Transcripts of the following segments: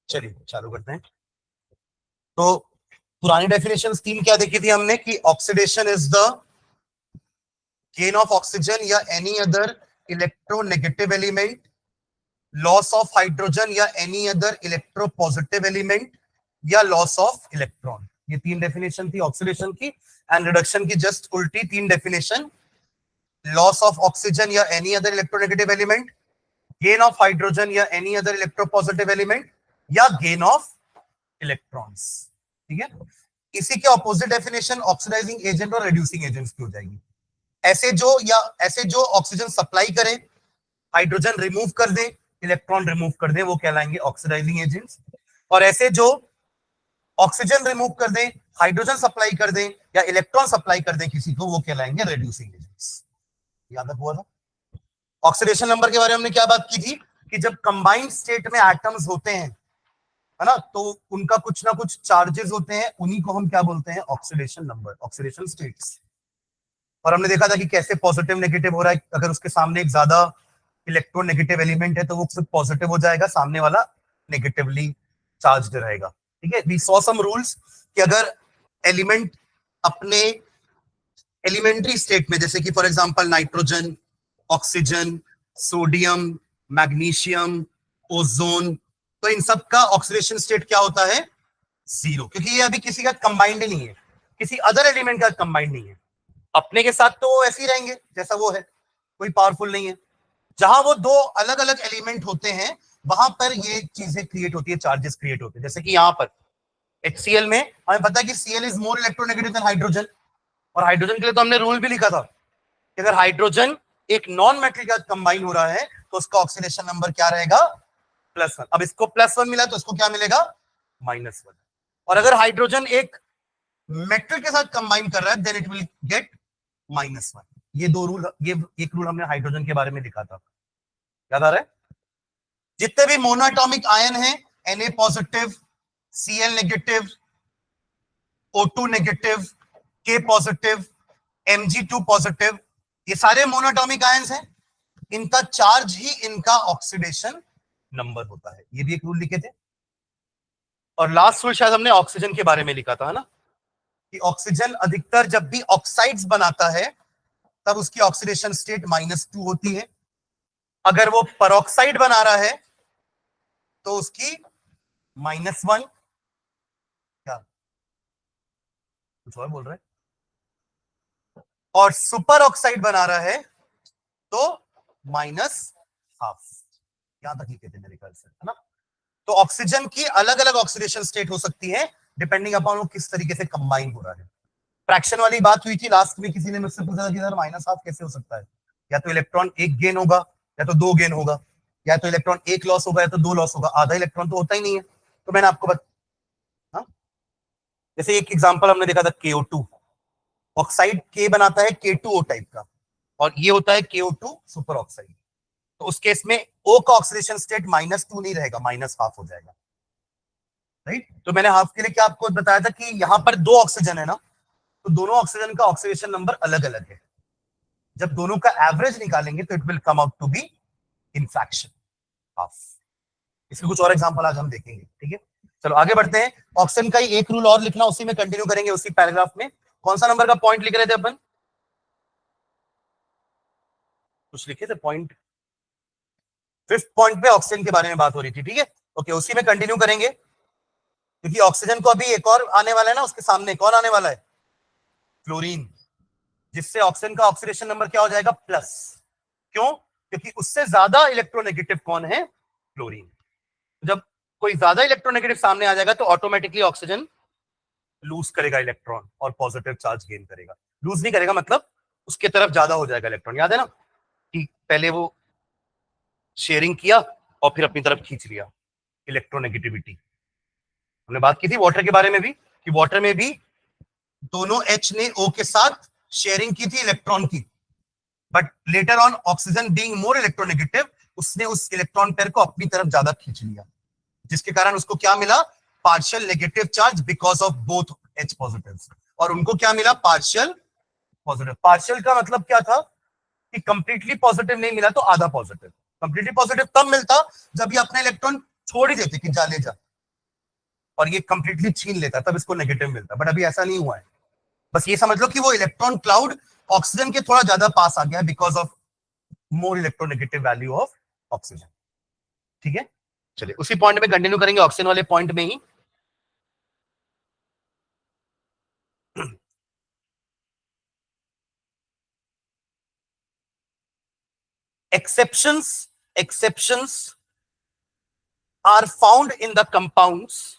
चलिए चालू करते हैं। तो पुरानी डेफिनेशन तीन क्या देखी थी हमने कि oxidation is the gain of oxygen या any other electronegative element, loss of hydrogen या एनी अदर इलेक्ट्रोपॉजिटिव एलिमेंट, या लॉस ऑफ इलेक्ट्रॉन। ये तीन डेफिनेशन थी ऑक्सीडेशन की। एंड रिडक्शन की जस्ट उल्टी तीन डेफिनेशन, लॉस ऑफ ऑक्सीजन या any other electronegative element, gain of hydrogen या एनी अदर इलेक्ट्रोपॉजिटिव एलिमेंट, या गेन ऑफ इलेक्ट्रॉन्स। ठीक है, इसी के ऑपोजिट डेफिनेशन ऑक्सीडाइजिंग एजेंट और रिड्यूसिंग एजेंट्स की हो जाएगी। ऐसे जो ऑक्सीजन सप्लाई करे, हाइड्रोजन रिमूव कर दे, इलेक्ट्रॉन रिमूव कर दे, वो कहलाएंगे ऑक्सीडाइजिंग एजेंट्स। और ऐसे जो ऑक्सीजन रिमूव कर दे, हाइड्रोजन सप्लाई कर दे या इलेक्ट्रॉन सप्लाई कर दे किसी को, वो कहलाएंगे रिड्यूसिंग एजेंट्स। याद रखा था। ऑक्सीडेशन नंबर के बारे में हमने क्या बात की थी कि जब कंबाइंड स्टेट में एटम्स होते हैं, है ना, तो उनका कुछ ना कुछ चार्जेस होते हैं, उन्हीं को हम क्या बोलते हैं, ऑक्सीडेशन नंबर, ऑक्सीडेशन स्टेट्स। और हमने देखा था कि कैसे पॉजिटिव नेगेटिव हो रहा है। अगर उसके सामने एक ज्यादा इलेक्ट्रोनेगेटिव एलिमेंट है तो वो खुद पॉजिटिव हो जाएगा, सामने वाला नेगेटिवली चार्ज्ड रहेगा। ठीक है, वी सॉ सम रूल्स कि अगर एलिमेंट अपने एलिमेंट्री स्टेट में, जैसे कि for example nitrogen, oxygen, sodium, magnesium, ozone, तो इन सब का ऑक्सीडेशन स्टेट क्या होता है, जीरो, क्योंकि ये अभी किसी का कंबाइंड नहीं है, किसी अदर एलिमेंट का कंबाइंड नहीं है। अपने के साथ तो वो ऐसे ही रहेंगे जैसा वो है, कोई पावरफुल नहीं है। जहां वो दो अलग अलग एलिमेंट होते हैं वहां पर ये चीजें क्रिएट होती है, चार्जेस क्रिएट होते हैं। जैसे कि यहां पर HCl में हमें पता है कि Cl is more electronegative than hydrogen, और हाइड्रोजन के लिए तो हमने रूल भी लिखा था कि अगर हाइड्रोजन एक नॉन मेटल के साथ कंबाइन हो रहा है तो उसका ऑक्सीडेशन नंबर क्या रहेगा, +1। अब इसको +1 मिला तो इसको क्या मिलेगा, -1। और अगर हाइड्रोजन एक मेटल के साथ कंबाइन कर रहा है देन इट विल गेट -1। ये दो रूल, ये एक रूल हमने हाइड्रोजन के बारे में लिखा था, याद आ रहा है। जितने भी मोनोएटॉमिक आयन हैं, Na positive, Cl negative, O2 negative, K positive, Mg2 positive, ये सारे मोनोएटॉमिक आयंस हैं। इनका चार्ज ही इनका ऑक्सीडेशन नंबर होता है। ये भी एक रूल लिखे थे। और लास्ट रूल शायद हमने ऑक्सीजन के बारे में लिखा था, है ना, कि ऑक्सीजन अधिकतर जब भी ऑक्साइड्स बनाता है तब उसकी ऑक्सीडेशन स्टेट -2 होती है। अगर वो परऑक्साइड बना रहा है तो उसकी -1। क्या कुछ और बोल रहा है? और सुपर ऑक्साइड बना रहा है तो -12। यहां तक लिखे थे मेरे ख्याल से, है ना। तो ऑक्सीजन की अलग अलग ऑक्सीडेशन स्टेट हो सकती है डिपेंडिंग अपॉन वो किस तरीके से कंबाइन हो रहा है। फ्रैक्शन वाली बात हुई थी लास्ट में, किसी ने मुझसे पूछा था कि सर -12 कैसे हो सकता है, या तो इलेक्ट्रॉन एक गेन होगा या तो दो गेन होगा, या तो इलेक्ट्रॉन एक लॉस होगा या तो दो लॉस होगा, आधा इलेक्ट्रॉन तो होता ही नहीं है। तो मैंने आपको हाँ? जैसे एक एग्जांपल हमने देखा था KO2, ऑक्साइड K बनाता है K2O टाइप का, और ये होता है KO2 सुपर ऑक्साइड। तो उस केस में O का ऑक्सीडेशन स्टेट -2 नहीं रहेगा, -12 हो जाएगा, राइट। तो मैंने हाफ के लिए क्या आपको बताया था कि यहां पर दो ऑक्सीजन है ना, तो दोनों ऑक्सीजन का ऑक्सीडेशन नंबर अलग अलग है। जब दोनों का एवरेज निकालेंगे तो it will come out to be in fraction half. इसके कुछ और एग्जांपल आज हम देखेंगे, ठीक है। चलो आगे बढ़ते हैं। ऑक्सीजन का ही एक रूल और लिखना, उसी में कंटिन्यू करेंगे, उसी पैराग्राफ में। कौन सा नंबर का पॉइंट लिख रहे थे अपन, कुछ लिखे थे पॉइंट, 5th पॉइंट पे ऑक्सीजन के बारे में बात हो रही थी, ठीक है। ओके, उसी में कंटिन्यू करेंगे, क्योंकि ऑक्सीजन को अभी एक और आने वाला है ना, उसके सामने कौन आने वाला है, फ्लोरीन, जिससे ऑक्सीजन का ऑक्सीडेशन नंबर क्या हो जाएगा, प्लस। क्यों? क्योंकि उससे ज्यादा इलेक्ट्रोनेगेटिव कौन है, फ्लोरीन। जब कोई ज्यादा इलेक्ट्रोनेगेटिव सामने आ जाएगा तो ऑटोमेटिकली ऑक्सीजन लूज करेगा इलेक्ट्रॉन और पॉजिटिव चार्ज गेन करेगा। लूज नहीं करेगा मतलब उसके तरफ ज्यादा हो जाएगा इलेक्ट्रॉन। याद है ना कि पहले वो शेयरिंग किया और फिर अपनी तरफ खींच लिया, इलेक्ट्रोनेगेटिविटी। हमने बात की थी वाटर के बारे में भी कि वाटर में भी दोनों H ने O के साथ शेयरिंग की थी इलेक्ट्रॉन की, but later on oxygen being more electronegative, उसने उस इलेक्ट्रॉन पेयर को अपनी तरफ ज्यादा खींच लिया, जिसके कारण उसको क्या मिला, partial negative charge because of both H positives. और उनको क्या मिला, पार्शियल पॉजिटिव। पार्शियल का मतलब क्या था कि कंप्लीटली पॉजिटिव नहीं मिला तो आधा पॉजिटिव। कंप्लीटली पॉजिटिव तब मिलता जब ये अपना इलेक्ट्रॉन छोड़ ही देते कि जा ले जा, और ये कंप्लीटली छीन लेता, तब इसको नेगेटिव मिलता, बट अभी ऐसा नहीं हुआ है। बस ये समझ लो कि वो इलेक्ट्रॉन क्लाउड ऑक्सीजन के थोड़ा ज्यादा पास आ गया because of more electronegative value of oxygen. ठीक है, चलिए उसी पॉइंट में कंटिन्यू करेंगे, ऑक्सीजन वाले पॉइंट में ही। exceptions are found in the compounds.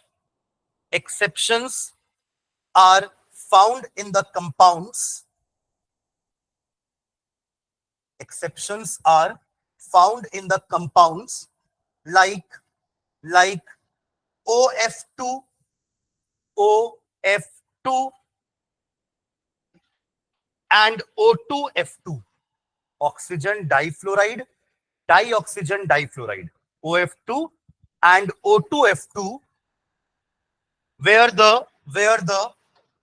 Exceptions are found in the compounds. Exceptions are found in the compounds like OF2, OF2 and O2F2. Oxygen difluoride, dioxygen difluoride, OF2 and O2F2, where the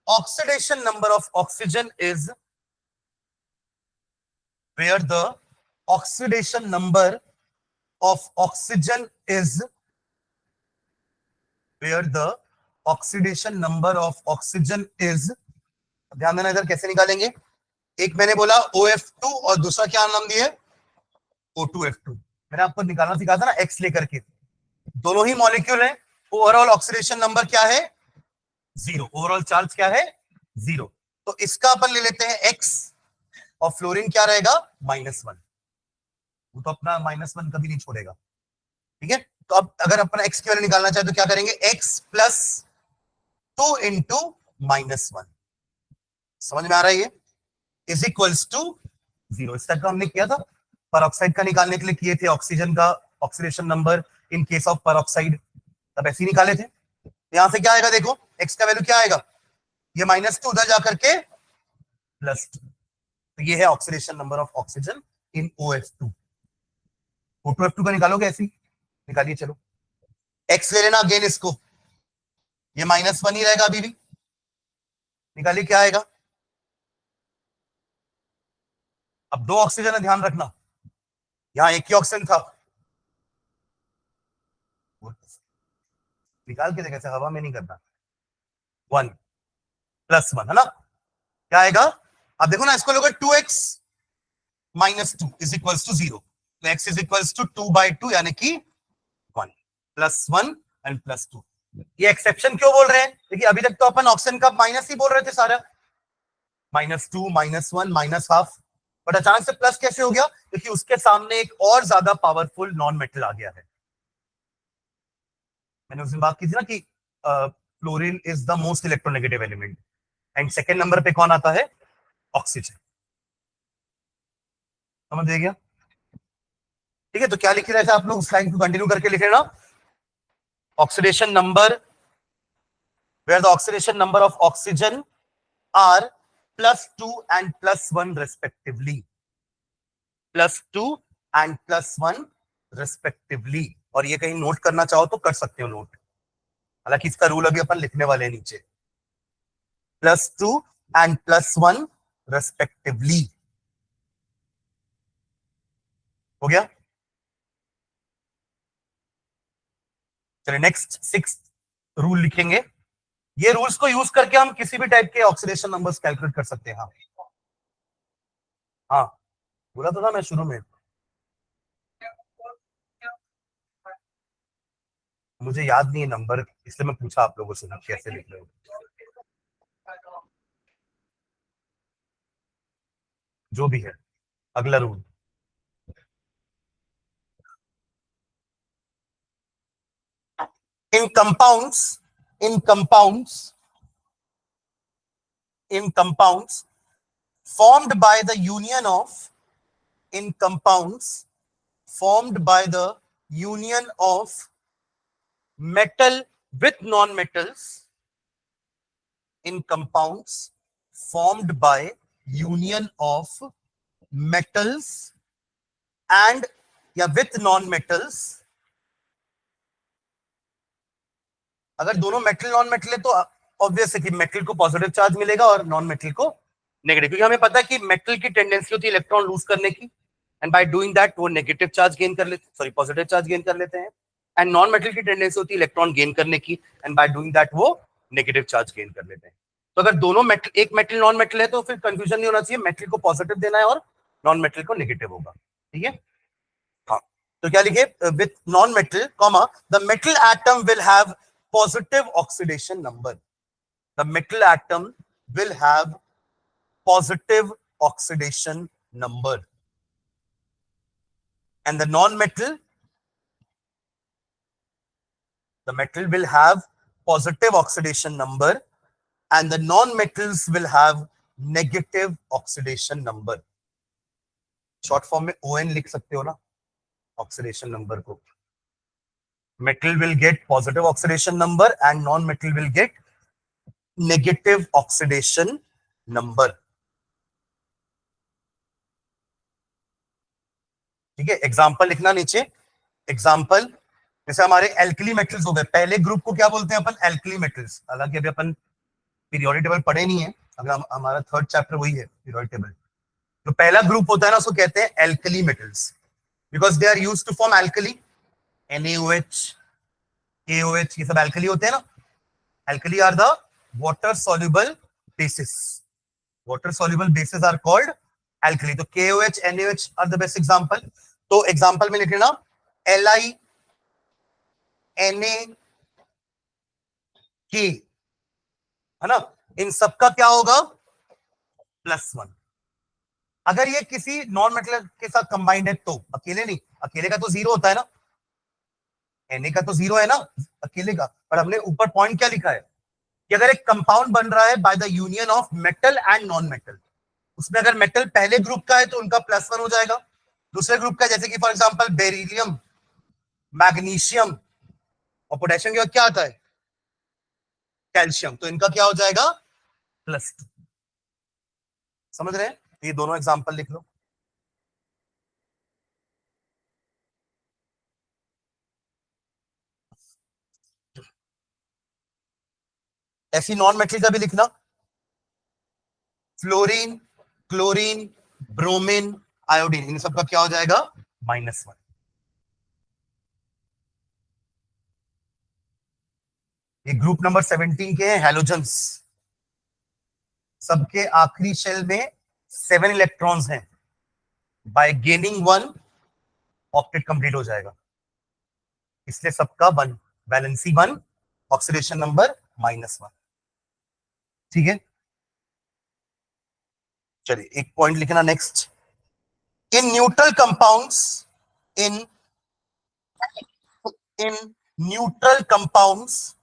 oxidation number of oxygen is, where the oxidation number of oxygen is, where the oxidation number of oxygen is, ध्यान देना इधर कैसे निकालेंगे, एक मैंने बोला OF2 और दूसरा क्या नाम दिए, O2F2। मैंने आपको निकालना सिखाया था ना X लेकर के, दोनों ही मॉलिक्यूल है, ओवरऑल ऑक्सीडेशन नंबर क्या है, 0, ओवरऑल चार्ज क्या है, 0। तो इसका अपन ले लेते हैं X और फ्लोरीन क्या रहेगा, -1। वो तो अपना -1 कभी नहीं छोड़ेगा। ठीक है, तो अब अगर अपन X की वैल्यू निकालना चाहे तो क्या करेंगे, X + 2 × -1, समझ में आ रहा है, ये इज इक्वल्स टू 0। इस टाइप का हमने किया था परऑक्साइड का निकालने के लिए, किए थे ऑक्सीजन का oxidation number in case of peroxide, तब ऐसे ही निकाले थे। यहां से क्या आएगा, देखो X का वैल्यू क्या आएगा, ये -2 उधर जाकर के +2, तो ये है oxidation number of oxygen in OF2। O2F2 का निकालोगे ऐसे ही, निकालिए, चलो X ले लेना अगेन इसको, ये -1 ही रहेगा अभी भी, निकालिए क्या आएगा। अब 2 ऑक्सीजन है, ध्यान रखना, यहां एक ही ऑक्सीजन था, निकाल के कैसे, हवा में नहीं करना, 1 + 1 है ना, क्या आएगा, अब देखो ना, इसको लोगे 2x - 2 = 0, तो x = 2/2 यानी कि 1 + 1 एंड +2। ये एक्सेप्शन क्यों बोल रहे हैं, देखिए अभी तक तो अपन ऑक्सीजन का माइनस ही बोल रहे थे सारा, -2 -1 -½ बट अचानक से प्लस कैसे हो गया, क्योंकि उसके सामने एक और ज्यादा पावरफुल नॉन मेटल आ गया है। मैंने उस दिन बात की थी ना कि fluorine is the most electronegative element and second number पे कौन आता है, ऑक्सीजन। समझ गया, ठीक है, तो क्या लिख रहे थे आप लोग, स्लाइड को कंटिन्यू करके लिख लेना, oxidation number, where the oxidation number of oxygen are +2 and +1 respectively, +2 and +1 respectively। और ये कहीं नोट करना चाहो तो कर सकते हो नोट, हालांकि इसका रूल अभी अपन लिखने वाले हैं नीचे, +2 and +1 respectively। हो गया, चलिए नेक्स्ट 6th रूल लिखेंगे। ये रूल्स को यूज करके हम किसी भी टाइप के ऑक्सीडेशन नंबर्स कैलकुलेट कर सकते हैं। हाँ बोला तो था मैं शुरू में, मुझे याद नहीं है नंबर, इसलिए मैं पूछा आप लोगों से ना कैसे लिख रहे हो। जो भी है, अगला rule, in compounds formed by the union of, in compounds formed by the union of metal with non-metals, in compounds formed by union of metals and या with non-metals, अगर दोनों मेटल नॉन मेटल है तो obvious है कि metal को positive charge मिलेगा और नॉन मेटल को नेगेटिव, क्योंकि हमें पता है कि मेटल की टेंडेंसी होती है इलेक्ट्रॉन लूज करने की, एंड बाय डूइंग दैट वो नेगेटिव चार्ज गेन कर लेते, सॉरी पॉजिटिव चार्ज गेन कर लेते हैं। एंड नॉन मेटल की टेंडेंसी होती है इलेक्ट्रॉन गेन करने की, एंड बाय डूइंग दैट वो नेगेटिव चार्ज गेन कर लेते हैं। तो अगर दोनों मेटल, एक मेटल नॉन मेटल है तो फिर कंफ्यूजन नहीं होना चाहिए, मेटल को पॉजिटिव देना है और नॉन मेटल को नेगेटिव होगा, ठीक है। हाँ, तो क्या लिखे, with non metal comma the metal atom will have positive oxidation number, the metal atom will have positive oxidation number, and the non-metal, the metal will have positive oxidation number and the non-metals will have negative oxidation number. Short form में ON लिख सकते हो ना oxidation number को। Metal will get positive oxidation number and non metal will get negative oxidation number, ठीक है। Example लिखना नीचे, एग्जांपल जैसे हमारे एल्कली मेटल्स हो गए, पहले ग्रुप को क्या बोलते हैं अपन, एल्कली मेटल्स। हालांकि अभी अपन पीरियोडिक टेबल पढ़े नहीं है, अगर हमारा थर्ड चैप्टर वही है पीरियोडिक टेबल। तो पहला ग्रुप होता है ना, उसको कहते हैं alkali metals, because they are use to form alkali, NaOH, KOH, ये सब एल्कली होते हैं ना। Alkali are the water soluble bases, water soluble bases are called alkali. तो KOH, NaOH are the best example. तो एग्जांपल में लिख लेना Li Na K, है ना, इन सबका क्या होगा, +1। अगर ये किसी नॉन मेटल के साथ कंबाइंड है तो, अकेले नहीं, अकेले का तो 0 होता है ना, Na का तो 0 है ना अकेले का, पर हमने ऊपर पॉइंट क्या लिखा है कि अगर एक कंपाउंड बन रहा है by the union of metal and non metal, उसमें अगर मेटल पहले ग्रुप का है तो उनका +1 हो जाएगा, दूसरे ग्रुप का जैसे कि फॉर एग्जांपल बेरिलियम, मैग्नीशियम और पोटेशियम के बाद क्या आता है, कैल्शियम, तो इनका क्या हो जाएगा, +2। समझ रहे हैं, ये दोनों एग्जांपल लिख लो। ऐसी नॉन मेटल का भी लिखना, फ्लोरीन, क्लोरीन, ब्रोमीन, आयोडीन, इन सबका क्या हो जाएगा, -1। ये ग्रुप नंबर 17 के हैं हैलोजेंस, सबके आखिरी शेल में 7 इलेक्ट्रॉन्स हैं, बाय गेनिंग 1 ऑक्टेट कंप्लीट हो जाएगा, इसलिए सबका 1, वैलेंसी 1, ऑक्सीडेशन नंबर -1, ठीक है। चलिए एक पॉइंट लिखना next, in neutral compounds, in neutral compounds,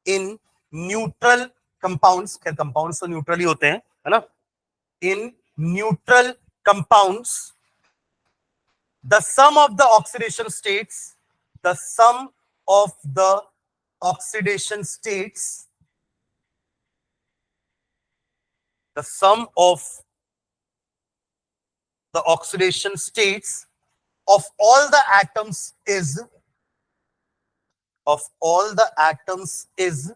in neutral compounds, खैर कंपाउंड्स तो न्यूट्रल ही होते हैं, है ना, in neutral compounds the sum of the oxidation states, the sum of the oxidation states, the sum of the oxidation states of all the atoms is, of all the atoms is,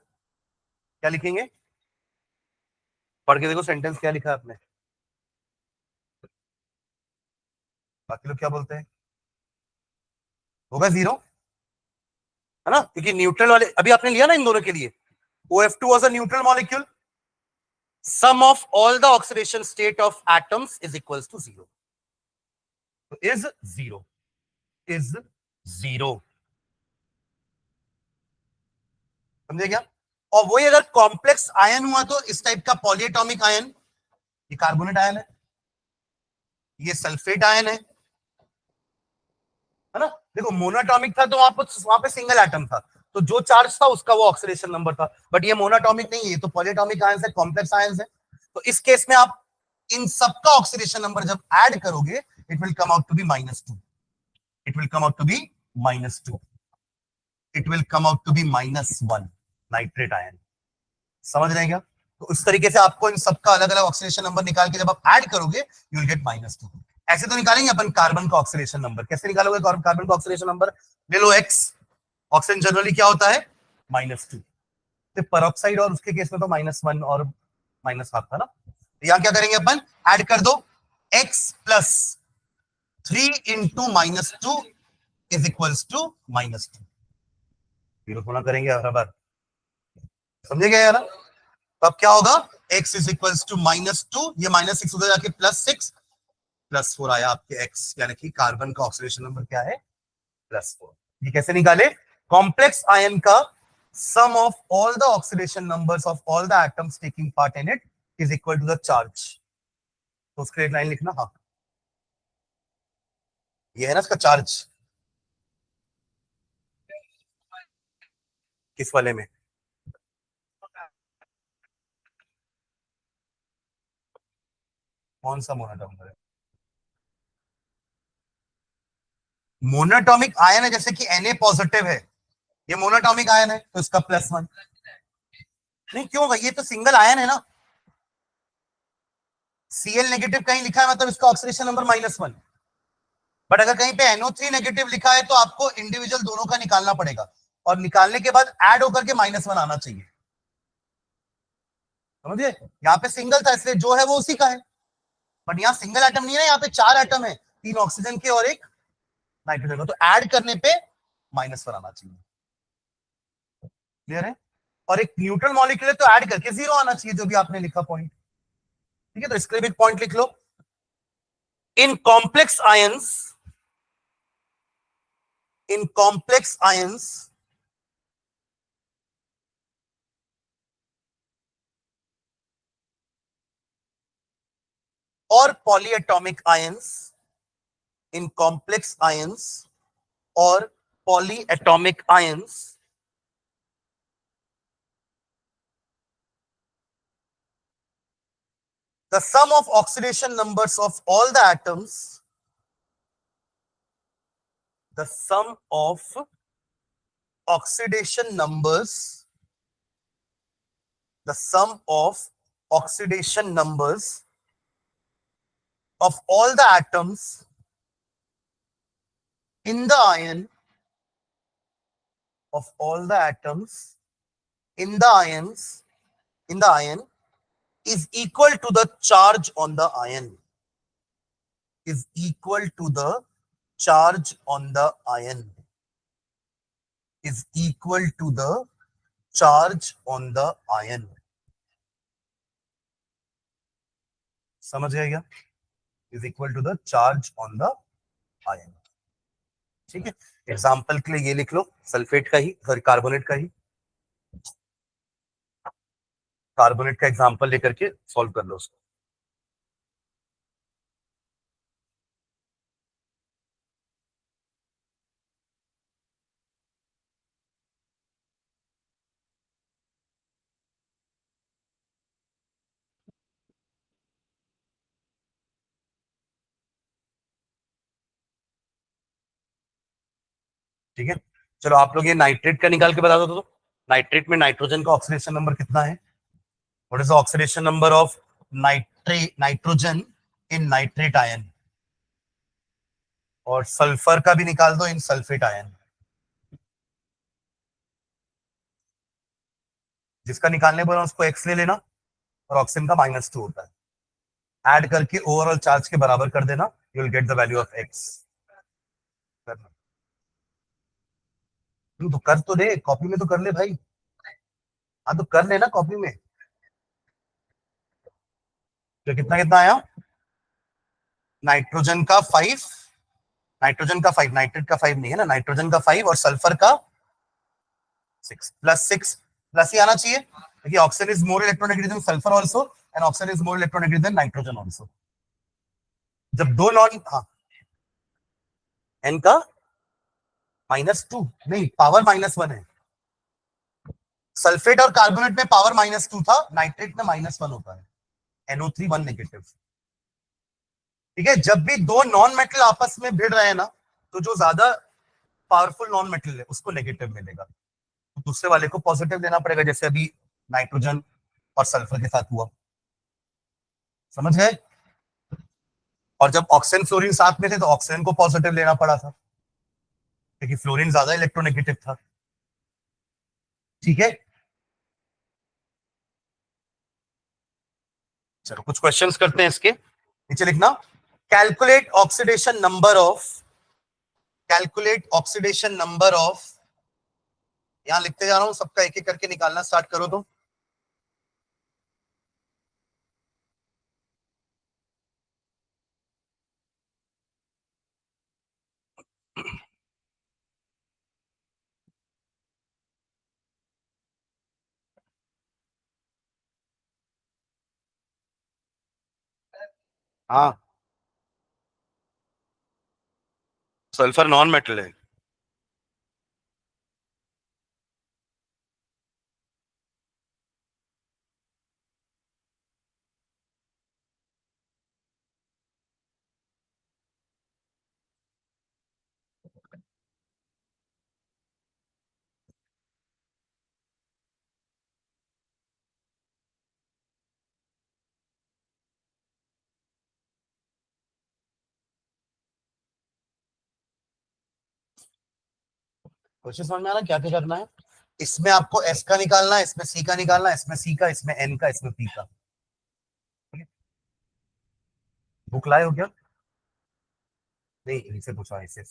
क्या लिखेंगे, पढ़ के देखो sentence क्या लिखा है आपने, बाकी लोग क्या बोलते हैं, होगा 0, है ना, क्योंकि न्यूट्रल वाले अभी आपने लिया ना इन दोनों के लिए, OF2 was a neutral molecule, sum of all the oxidation state of atoms is equals to 0, is 0, is 0, समझे क्या। और वही अगर कॉम्प्लेक्स आयन हुआ तो इस टाइप का पॉलीएटॉमिक आयन, ये कार्बोनेट आयन है, ये सल्फेट आयन है ना। देखो मोनोटॉमिक था तो वहां पे सिंगल एटम था, तो जो चार्ज था उसका वो ऑक्सीडेशन नंबर था, बट ये मोनोटॉमिक नहीं है, ये तो पॉलीएटॉमिक आयन है, कॉम्प्लेक्स आयन है। तो इस केस में आप इन सबका ऑक्सीडेशन नंबर जब ऐड करोगे, it will come out to be -2, it will come out to be -2, it will come out to be -1 nitrate ion, समझ रहे हैं क्या। तो इस तरीके से आपको इन सबका अलग अलग ऑक्सीडेशन नंबर निकाल के जब आप ऐड करोगे यू विल गेट -2। ऐसे तो निकालेंगे अपन कार्बन का ऑक्सीडेशन नंबर, कैसे निकालोगे कार्बन का ऑक्सीडेशन नंबर, ले लो X, ऑक्सीजन जनरली क्या होता है -2, तो परऑक्साइड और उसके केस में तो -1 और -1/2 था ना। तो यहां क्या करेंगे अपन, ऐड कर दो X + 3 × -2 is equals to -2। Zero थोड़ा करेंगे हर बार, समझे गए ना? तो अब क्या होगा, x इज इक्वल्स टू -2, ये -6 उधर जाके +6, +4 आया आपके x, यानी कि कार्बन का ऑक्सीडेशन नंबर क्या है, +4। ये कैसे निकाले, कॉम्प्लेक्स आयन का sum of all the oxidation numbers of all the atoms taking part in it is equal to the charge. तो उसके एक लाइन लिखना, हाँ ये है ना इसका चार्ज, किस वाले में, कौन सा मोनोटॉमिक है, मोनोटॉमिक आयन है, जैसे कि Na पॉजिटिव है, ये मोनोटॉमिक आयन है तो इसका +1। नहीं क्यों भाई, ये तो सिंगल आयन है ना, Cl नेगेटिव कहीं लिखा है मतलब इसका ऑक्सीडेशन नंबर -1। बट अगर कहीं पे NO3 नेगेटिव लिखा है तो आपको इंडिविजुअल दोनों का निकालना पड़ेगा, और निकालने के बाद ऐड होकर के -1 आना चाहिए, समझिए? यहाँ पे सिंगल था इसलिए जो है वो उसी का है, बट यहाँ सिंगल एटम नहीं है, यहाँ पे 4 एटम है, 3 ऑक्सीजन के और एक नाइट्रोजन का, तो ऐड करने पे -1 आना चाहिए। क्लियर है? और एक न्यूट्रल मॉलिक्यूल है तो ऐड करके 0 आना चाहिए, जो भी आपने लिखा पॉइंट। ठीक है, तो इसके लिए भी पॉइंट लिख लो। In complex ions, in complex ions और polyatomic ions, in complex ions और polyatomic ions, the sum of oxidation numbers of all the atoms, the sum of oxidation numbers, the sum of oxidation numbers of all the atoms in the ion, of all the atoms in the ions, in the ion is equal to the charge on the ion, is equal to the charge on the ion, is equal to the charge on the ion। समझ गए क्या? Is equal to the charge on the ion. ठीक है, example के लिए ये लिख लो, sulphate का ही, सॉरी कार्बोनेट का ही, कार्बोनेट का एग्जाम्पल लेकर के सॉल्व कर लो उसको। ठीक है, चलो आप लोग ये नाइट्रेट का निकाल के बता दो तो। नाइट्रेट में नाइट्रोजन का ऑक्सीडेशन नंबर कितना है? What is the oxidation number of nitrogen in nitrate ion? और सल्फर का भी निकाल दो इन सल्फेट आयन। जिसका निकालने बोला उसको एक्स ले लेना, और ऑक्सीजन का -2 होता है, ऐड करके ओवरऑल चार्ज के बराबर कर देना, you will get the value of x. करना तो कर तो दे, कॉपी में तो कर ले भाई। हाँ तो कर लेना कॉपी में। तो कितना कितना आया, नाइट्रोजन का 5, नाइट्रोजन का 5, नाइट्रेट का 5 नहीं है ना, नाइट्रोजन का 5 और सल्फर का 6, +6 प्लस ही आना चाहिए, क्योंकि oxygen is more electronegative than sulphur also, and oxygen is more electronegative than nitrogen also. जब दो नॉन, हाँ एन का -2 नहीं, पावर -1 है। सल्फेट और कार्बोनेट में पावर -2 था, नाइट्रेट में -1 होता है, NO3 1 नेगेटिव। ठीक है, जब भी दो नॉन मेटल आपस में भिड़ रहे हैं ना, तो जो ज्यादा पावरफुल नॉन मेटल है उसको नेगेटिव मिलेगा, तो दूसरे वाले को पॉजिटिव लेना पड़ेगा, जैसे अभी नाइट्रोजन और सल्फर के साथ हुआ। समझ गए? और जब ऑक्सीजन फ्लोरीन साथ में थे तो ऑक्सीजन को पॉजिटिव लेना पड़ा था, क्योंकि फ्लोरीन ज्यादा इलेक्ट्रोनेगेटिव था। ठीक है, चलो कुछ क्वेश्चंस करते हैं इसके। नीचे लिखना, calculate oxidation number of calculate oxidation number of, यहां लिखते जा रहा हूं, सबका एक एक करके निकालना स्टार्ट करो तो। हाँ, सल्फर नॉन मेटल है। क्वेश्चन समझ में आ रहा है क्या क्या करना है? इसमें आपको एस का निकालना है, इसमें सी का निकालना है, इसमें सी का, इसमें एन का, इसमें पी का। बुक लाए हो क्या? नहीं, इनसे पूछा इसे।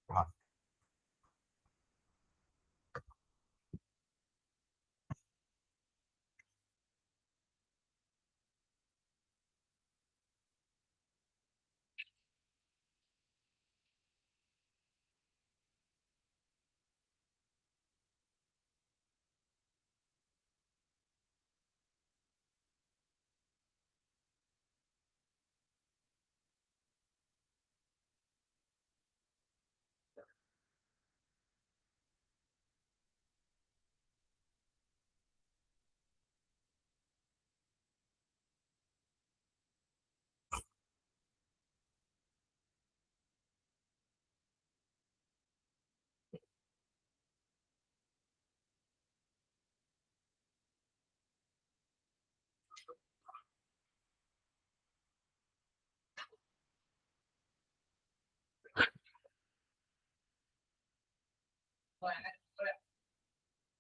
हाँ।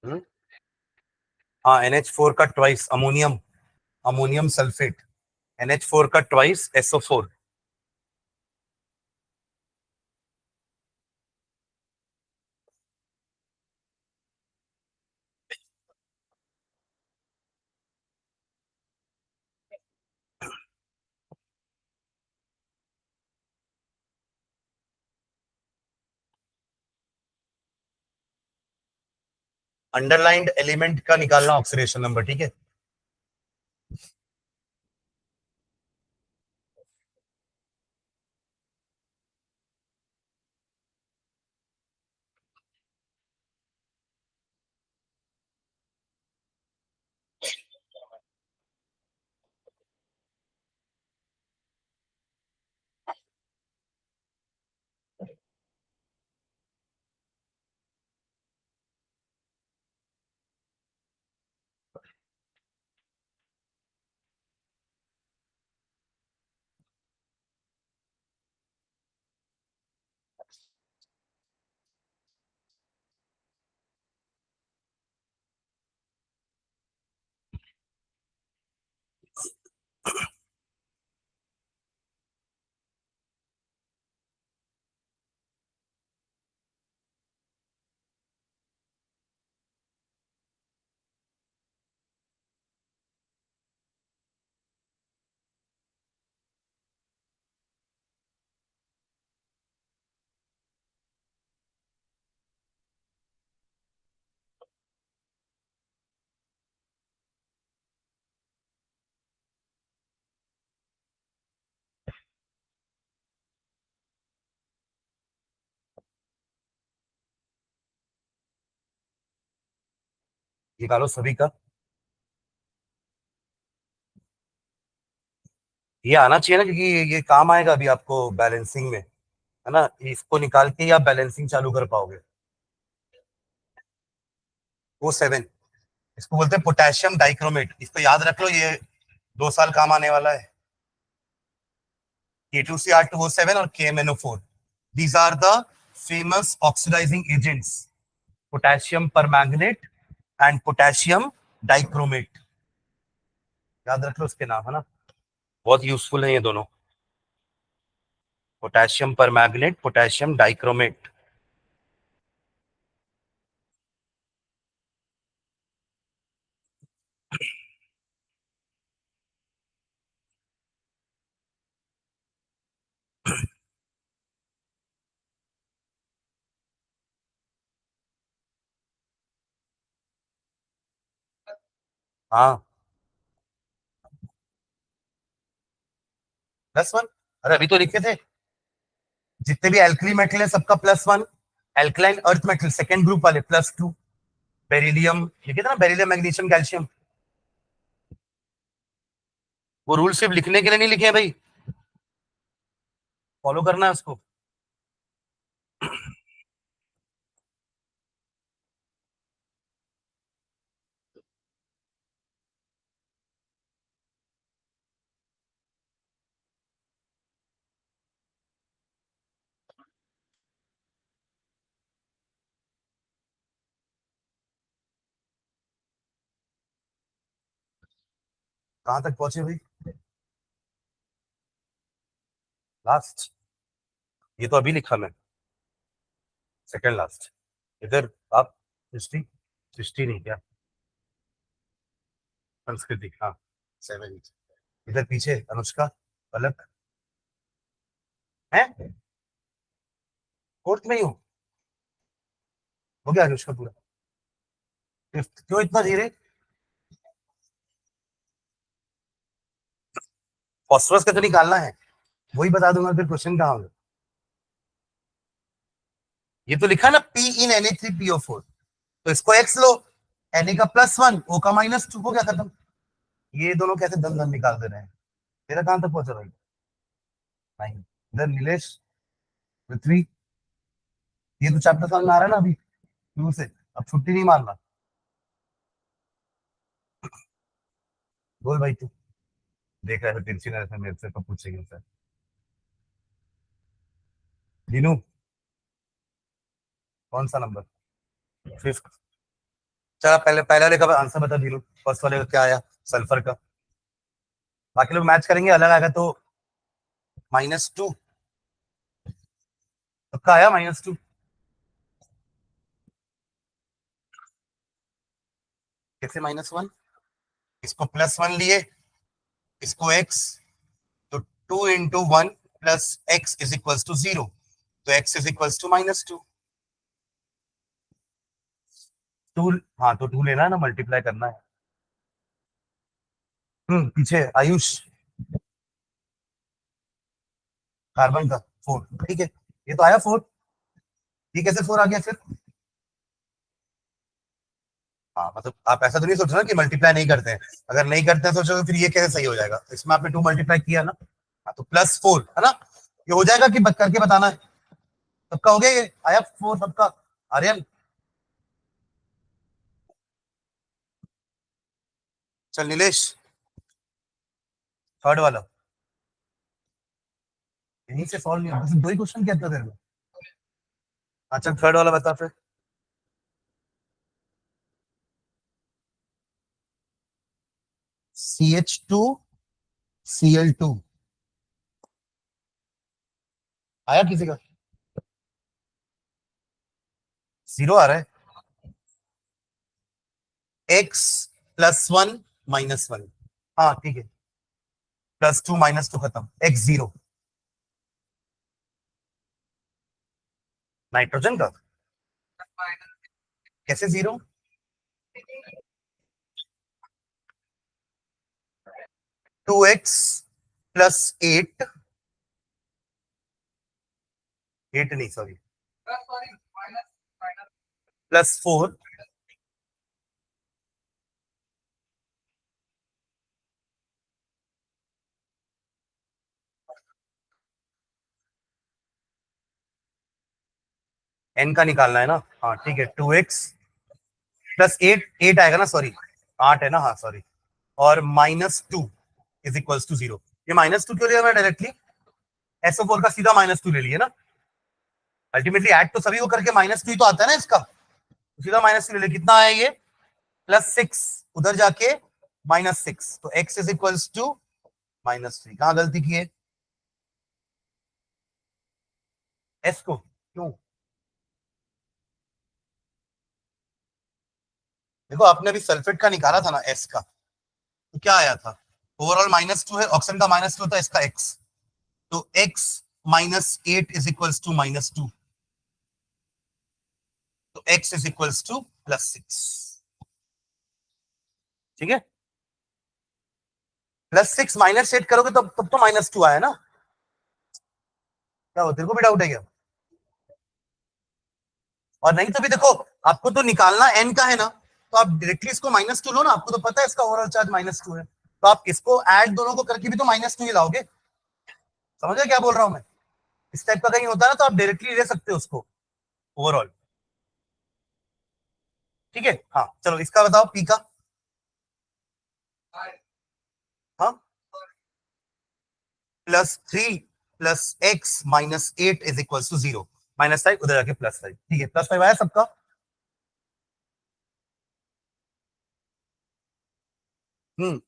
हम्म? हाँ, NH4 का twice ammonium, ammonium sulphate. NH4 का ट्वाइस SO4। अंडरलाइंड एलिमेंट का निकालना ऑक्सीडेशन नंबर, ठीक है। निकालो सभी का। ये आना चाहिए ना, क्योंकि ये काम आएगा अभी आपको बैलेंसिंग में, है ना। इसको निकाल के ही आप बैलेंसिंग चालू कर पाओगे। O7, इसको बोलते हैं पोटेशियम डाइक्रोमेट, इसको याद रख लो, ये 2 साल काम आने वाला है। K2Cr2O7 और KMnO4, these are the famous oxidizing agents, potassium permanganate and potassium dichromate. याद रख लो इसके नाम, है ना, बहुत यूजफुल है ये दोनों। Potassium permanganate, potassium dichromate. हाँ +1। अरे अभी तो लिखे थे जितने भी एल्कली मेटल है सबका +1। Alkaline earth metal second group वाले +2। बेरिलियम लिखे थे ना, बेरिलियम मैग्नीशियम कैल्शियम। वो रूल सिर्फ लिखने के लिए नहीं लिखे हैं भाई, फॉलो करना है उसको। कहां तक पहुंचे भाई? लास्ट। ये तो अभी लिखा मैं, सेकंड लास्ट। इधर आप सृष्टि, सृष्टि नहीं क्या, संस्कृति, हाँ 7। इधर पीछे अनुष्का, पलक है, फोर्थ में ही हूँ। हो गया अनुष्का पूरा? फिफ्थ क्यों इतना धीरे? फॉस्फोरस का तो निकालना है, वही बता दूंगा फिर क्वेश्चन कहाँ होगा। ये तो लिखा ना P इन Na3PO4, तो इसको एक्स लो, Na का +1, O का -2, हो गया खत्म। ये दोनों कैसे दम दम निकाल दे रहे हैं? तेरा कहां तक पहुंचा भाई? नहीं। इधर नीलेश, पृथ्वी, ये तो चैप्टर समझ में आ रहा है ना अभी शुरू से, अब छुट्टी नहीं मारना। बोल भाई तू, देख रहा है टेंशन है मेरे से, तो पूछेंगे सर। दीनू, कौन सा नंबर? फिफ्थ। चला पहले पहले वाले का आंसर बता दीनू, फर्स्ट वाले का क्या आया सल्फर का। बाकी लोग मैच करेंगे, अलग आएगा तो -2। सबका आया -2। कैसे -1? इसको +1 लिए, इसको x, तो 2 × 1 + x = 0, तो x = -2। हाँ तो 2 लेना है ना, मल्टीप्लाई करना है। पीछे आयुष, कार्बन का 4, ठीक है। ये तो आया 4, ये कैसे 4 आ गया फिर? हाँ मतलब आप ऐसा तो नहीं सोच रहे ना कि मल्टीप्लाई नहीं करते हैं, अगर नहीं करते हैं सोचो तो फिर ये कैसे सही हो जाएगा? इसमें आपने 2 मल्टीप्लाई किया ना, हाँ तो +4 है ना, ये हो जाएगा कि करके बताना है? सबका हो गया, ये आया 4 सबका। आर्यन, चल नीलेश, थर्ड वाला यहीं से सॉल्व नहीं होगा, सिर्फ 2 ही क्वेश्चन किया था तेरे को। अच्छा थर्ड वाला बता फिर। CH2Cl2 आया किसी का? 0 आ रहा है। x +1 - 1, हाँ ठीक है, +2 -2 खत्म, x 0। नाइट्रोजन का कैसे 0? 2x + 8, 8 नहीं सॉरी, +4, n का निकालना है ना, हाँ ठीक है, 2x + 8, 8 आएगा ना सॉरी, 8 है ना, हाँ सॉरी, और -2 = 0। ये -2 क्यों लिया मैं डायरेक्टली? SO4 का सीधा -2 ले लिया ना, अल्टीमेटली ऐड तो सभी को करके -2 ही तो आता है ना इसका, तो सीधा -2 ले लिया। कितना आया ये? +6, उधर जाके -6, तो x = -3। कहाँ गलती की है? एस को क्यों? देखो आपने अभी सल्फेट का निकाला था ना एस का, तो क्या आया था? ओवरऑल -2 है, ऑक्सीजन का -2 था, इसका एक्स, तो एक्स -8 इज इक्वल्स टू -2, तो x इज इक्वल्स टू +6। ठीक है, +6 -8 करोगे तब तो -2 आया ना। क्या हो, तेरे को भी डाउट है क्या? और नहीं तो भी देखो, आपको तो निकालना n का है ना, तो आप डायरेक्टली इसको -2 लो ना, आपको तो पता है इसका ओवरऑल चार्ज -2 है, तो आप इसको ऐड दोनों को करके भी तो -2 ही लाओगे। समझ गए क्या बोल रहा हूं मैं? इस टाइप का कहीं होता है ना, तो आप डायरेक्टली ले सकते हो उसको ओवरऑल। ठीक है, हाँ चलो इसका बताओ पी का। हाँ, +3 + x -8 इज इक्वल टू 0, -5 उधर जाके +5। ठीक है, +5 आया सबका। हम्म,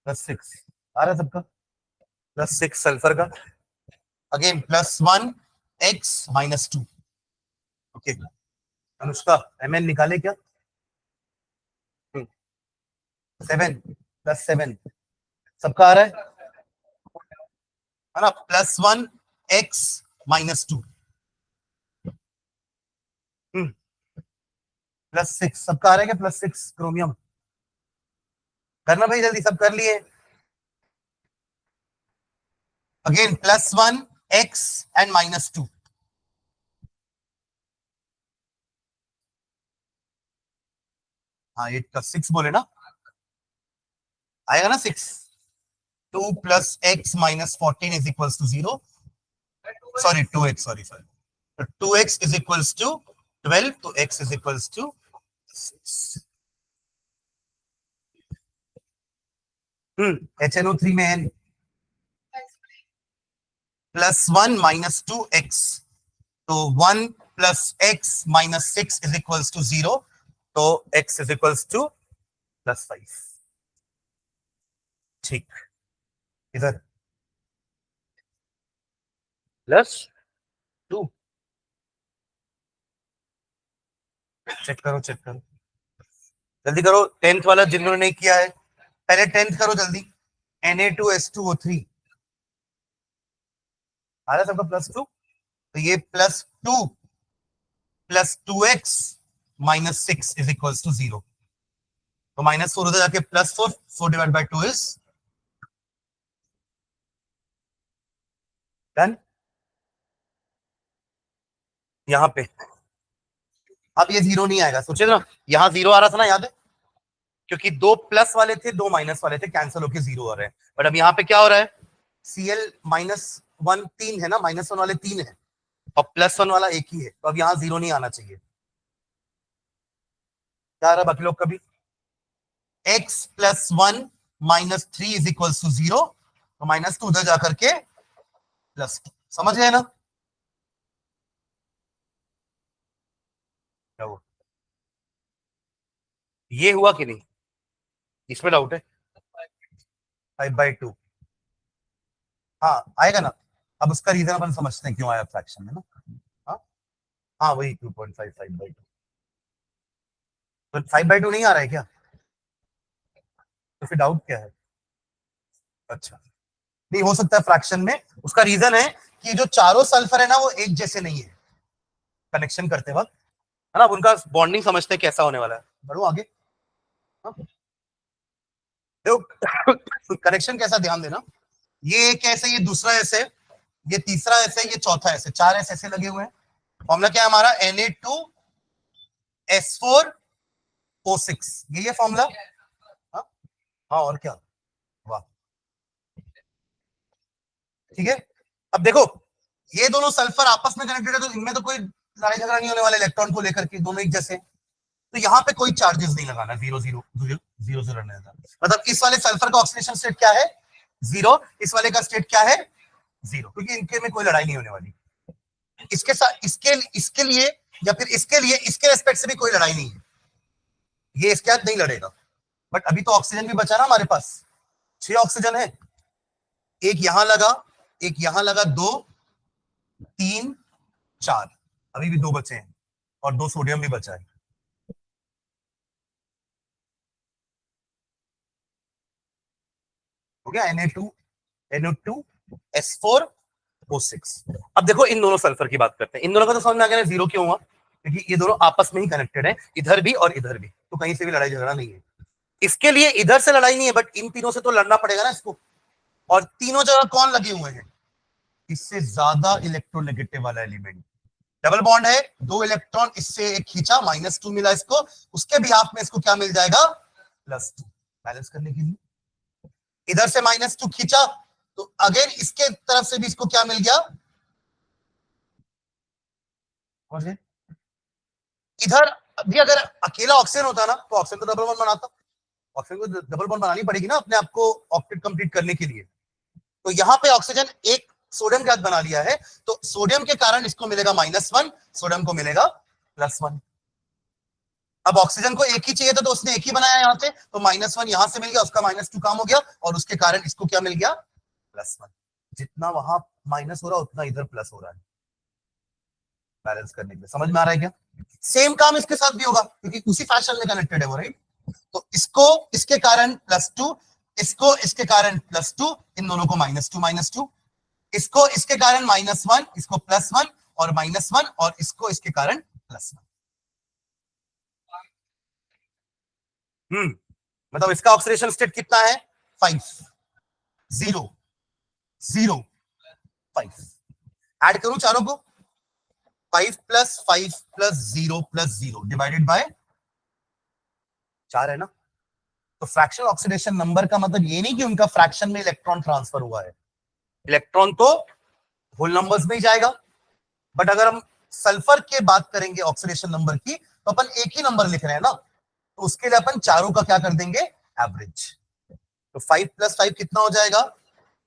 +6 आ रहा है सबका, +6 सल्फर का, again +1 x -2। Okay, Anushka mn निकाले क्या? 7 +7 सबका आ रहा है ना, +1 x -2, +6 सबका आ रहा है क्या? +6 क्रोमियम, करना भाई जल्दी, सब कर लिए। अगेन +1 x एंड -2, हाँ 8 + 6 बोले ना, आएगा ना 6। 2 + x -14 is equals to 0, sorry 2x, sorry, तो 2x इज इक्वल्स टू 12, तो x is equals to 6। HNO3 में n, +1 -2 x, तो 1 + x -6 इज इक्वल्स टू 0, तो x इज इक्वल्स टू +5। ठीक, इधर +2, चेक करो चेक करो, जल्दी करो, 10th वाला जिन्होंने नहीं किया है, पहले 10th करो जल्दी। Na2S2O3 आ रहा है सबका +2, तो ये +2 + 2x -6 इज इक्वल्स टू 0, तो -4 उधर जाके +4, 4/2 इज डन। यहाँ पे अब ये 0 नहीं आएगा, सोचे ना, यहाँ 0 आ रहा था ना, याद है, क्योंकि 2 प्लस वाले थे, 2 माइनस वाले थे, कैंसिल होके 0 आ रहे हैं। बट अब यहाँ पे क्या हो रहा है, Cl -1 3 है ना, -1 वाले 3 है और +1 वाला एक ही है, तो अब यहाँ 0 नहीं आना चाहिए। क्या आ रहा है बाकी लोग का भी? x +1 -3 इज इक्वल्स टू 0, तो -2 उधर जाकर के +2, समझ गए ना? क्या हुआ, ये हुआ कि नहीं, इसमें डाउट है? 5/2, हाँ आएगा ना। अब उसका रीजन अपन समझते हैं क्यों आया फ्रैक्शन में ना। हाँ, हाँ वही 2.5 5/2, तो 5/2 नहीं आ रहा है क्या? तो फिर डाउट क्या है? अच्छा, नहीं हो सकता है फ्रैक्शन में, उसका रीजन है कि जो चारों सल्फर है ना वो एक जैसे नहीं है कनेक्शन करते वक्त, है ना, अब उनका बॉन्डिंग समझते हैं कैसा होने वाला है। बढ़ो आगे। हाँ? देखो कनेक्शन कैसा, ध्यान देना, ये एक ऐसे, ये दूसरा ऐसे, ये तीसरा ऐसे, ये चौथा ऐसे, 4 ऐसे लगे हुए हैं। फॉर्मूला क्या है हमारा, Na2S4O6, यही है फॉर्मूला। हाँ, हाँ और क्या, वाह, ठीक है। अब देखो, ये दोनों सल्फर आपस में कनेक्टेड है, तो इनमें तो कोई लड़ाई झगड़ा नहीं होने वाला इलेक्ट्रॉन को लेकर के, दोनों एक जैसे, तो यहाँ पे कोई चार्जेस नहीं लगाना, 0 0 0 0 रहने देना। मतलब इस वाले सल्फर का ऑक्सीडेशन स्टेट क्या है, 0, इस वाले का स्टेट क्या है, 0, क्योंकि इनके में कोई लड़ाई नहीं होने वाली। इसके साथ इसके लिए या फिर इसके लिए इसके रेस्पेक्ट से भी कोई लड़ाई नहीं है, ये इसके साथ नहीं लड़ेगा। बट अभी तो ऑक्सीजन भी बचा ना हमारे पास, 6 ऑक्सीजन है, एक यहां लगा, एक यहां लगा, 2 3 4, अभी भी 2 बचे हैं और 2 सोडियम भी बचा है। हो गया Na2 NO2 S4O6। अब देखो इन दोनों सल्फर की बात करते हैं। इन दोनों का तो समझ में आ गया जीरो क्यों हुआ, क्योंकि ये दोनों आपस में ही कनेक्टेड है, इधर भी और इधर भी, तो कहीं से भी लड़ाई झगड़ा नहीं है। इसके लिए इधर से लड़ाई नहीं है, बट इन तीनों से तो लड़ना पड़ेगा ना इसको। और तीनों जगह कौन लगे हुए हैं, इससे ज्यादा इलेक्ट्रोनेगेटिव वाला एलिमेंट। डबल बॉन्ड है, 2 इलेक्ट्रॉन, इससे एक खींचा, -2 मिला इसको, उसके बिहाफ में इसको क्या मिल जाएगा, +2, बैलेंस करने के लिए। इधर से -2 खींचा, तो अगेन इसके तरफ से भी इसको क्या मिल गया, इधर भी अगर अकेला ऑक्सीजन होता ना तो ऑक्सीजन तो डबल बॉन्ड बनाता, ऑक्सीजन को डबल बॉन्ड बनानी पड़ेगी ना अपने आप को ऑक्टेट कंप्लीट करने के लिए। तो यहां पे ऑक्सीजन एक सोडियम के साथ बना लिया है, तो सोडियम के कारण इसको मिलेगा -1, सोडियम को मिलेगा +1। अब ऑक्सीजन को एक ही चाहिए था तो उसने एक ही बनाया यहां से, तो -1 यहां से मिल गया, उसका -2 काम हो गया, और उसके कारण इसको क्या मिल गया, +1। जितना वहां माइनस हो रहा है उतना इधर प्लस हो रहा है, बैलेंस करने के लिए। समझ में आ रहा है क्या? सेम काम इसके साथ भी होगा क्योंकि उसी फैशन में कनेक्टेड है वो, राइट। तो इसको इसके कारण +2, इसको इसके कारण +2, इन दोनों को -2, इसको इसके कारण -1, इसको +1 और -1, और इसको इसके कारण +1। मतलब इसका ऑक्सीडेशन स्टेट कितना है, 5 0 0 5। ऐड करूं चारों को, 5 + 5 + 0 + 0 डिवाइडेड बाय 4 है ना। तो फ्रैक्शनल ऑक्सीडेशन नंबर का मतलब ये नहीं कि उनका फ्रैक्शन में इलेक्ट्रॉन ट्रांसफर हुआ है, इलेक्ट्रॉन तो होल नंबर्स में ही जाएगा। बट अगर हम सल्फर के बात करेंगे ऑक्सीडेशन नंबर की, तो अपन एक ही नंबर लिख रहे हैं ना, तो उसके लिए अपन चारों का क्या कर देंगे, एवरेज। तो 5 + 5 कितना हो जाएगा,